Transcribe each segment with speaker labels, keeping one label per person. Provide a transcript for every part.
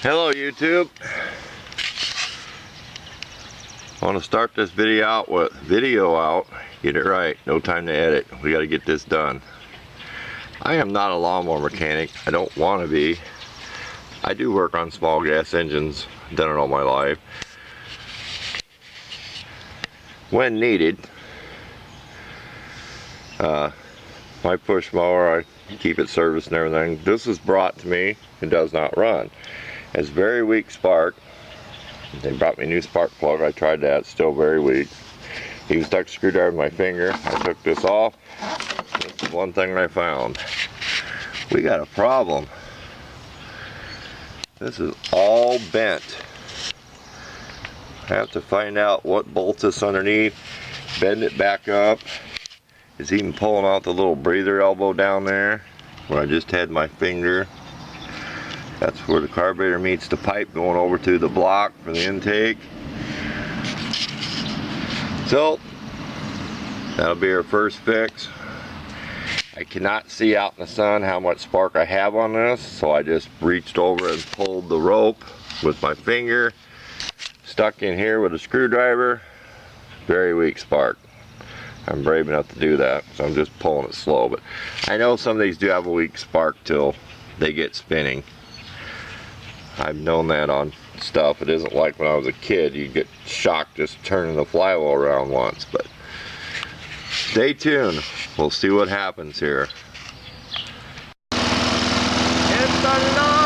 Speaker 1: Hello YouTube. I want to start this video out. Get it right. No time to edit. We got to get this done. I am not a lawnmower mechanic. I don't want to be. I do work on small gas engines. Done it all my life. When needed. My push mower, I keep it serviced and everything. This was brought to me. It does not run. It's very weak spark. They brought me a new spark plug. I tried that. Still very weak. Even stuck a screwdriver in my finger. I took this off. This is one thing I found. We got a problem. This is all bent. I have to find out what bolts is underneath. Bend it back up. It's even pulling out the little breather elbow down there where I just had my finger. That's where the carburetor meets the pipe going over to the block for the intake. So that'll be our first fix. I cannot see out in the sun how much spark I have on this, so I just reached over and pulled the rope with my finger, stuck in here with a screwdriver. Very weak spark. I'm brave enough to do that, so I'm just pulling it slow. But I know some of these do have a weak spark till they get spinning. I've known that on stuff. It isn't like when I was a kid, you get shocked just turning the flywheel around once. But stay tuned. We'll see what happens here. It's alive!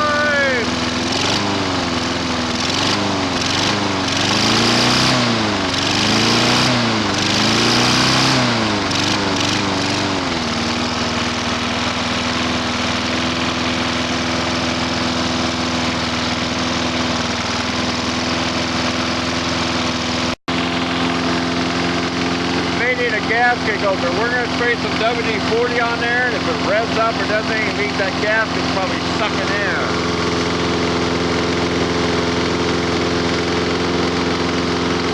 Speaker 1: Gasket goes there. We're going to spray some WD-40 on there, and if it revs up or does anything, it means that gasket's probably sucking in.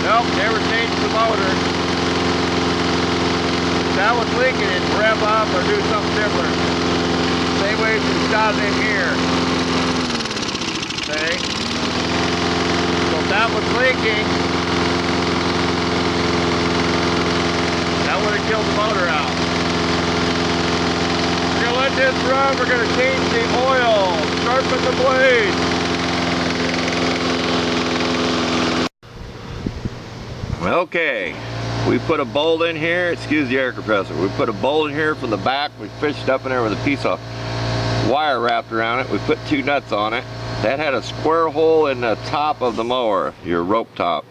Speaker 1: Nope, never changed the motor. If that was leaking, it'd rev up or do something different. Same way as it's got in here. Okay? So if that was leaking, would have killed the motor out. We're going to let this run. We're going to change the oil. Sharpen the blade. Okay. We put a bolt in here. Excuse the air compressor. We put a bolt in here from the back. We fished up in there with a piece of wire wrapped around it. We put 2 nuts on it. That had a square hole in the top of the mower, your rope top.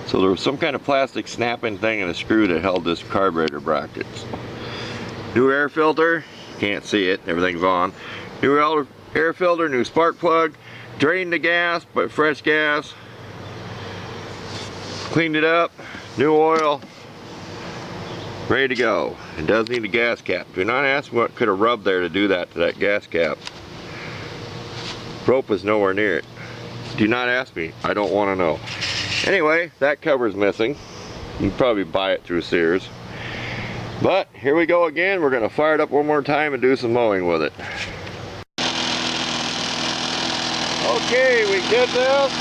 Speaker 1: So there was some kind of plastic snapping thing and a screw that held this carburetor brackets. New air filter, can't see it, everything's on. New air filter, new spark plug, drained the gas, but fresh gas. Cleaned it up, new oil, ready to go. It does need a gas cap. Do not ask what could have rubbed there to do that to that gas cap. Rope was nowhere near it. Do not ask me, I don't want to know. Anyway, that cover's missing. You can probably buy it through Sears. But here we go again. We're going to fire it up one more time and do some mowing with it. Okay, we did this.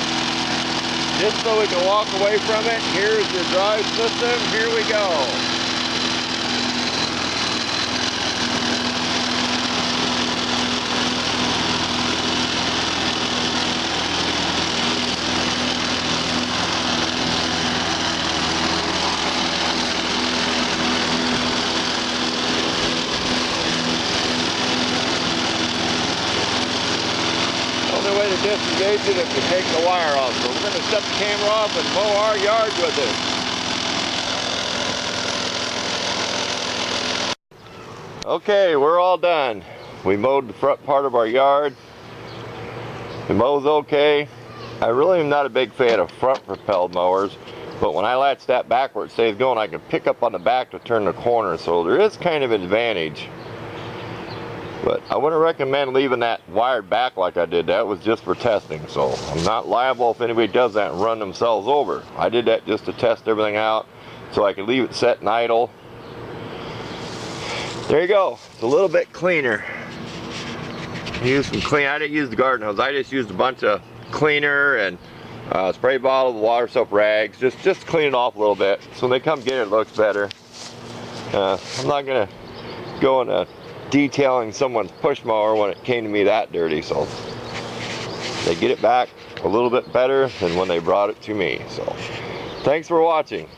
Speaker 1: Just so we can walk away from it. Here's your drive system. Here we go. Disengage it if you take the wire off. So we're going to shut the camera off and mow our yard with it. Okay, we're all done. We mowed the front part of our yard. The mow's okay. I really am not a big fan of front propelled mowers, but when I latch that back where it stays going, I can pick up on the back to turn the corner, so there is kind of an advantage. But I wouldn't recommend leaving that wired back like I did. That was just for testing, so I'm not liable if anybody does that and run themselves over. I did that just to test everything out so I could leave it set and idle. There you go. It's a little bit cleaner. Use some clean. I didn't use the garden hose. I just used a bunch of cleaner and spray bottle, water soap rags, just clean it off a little bit. So when they come get it, it looks better. I'm not gonna go into detailing someone's push mower when it came to me that dirty, so they get it back a little bit better than when they brought it to me. So thanks for watching.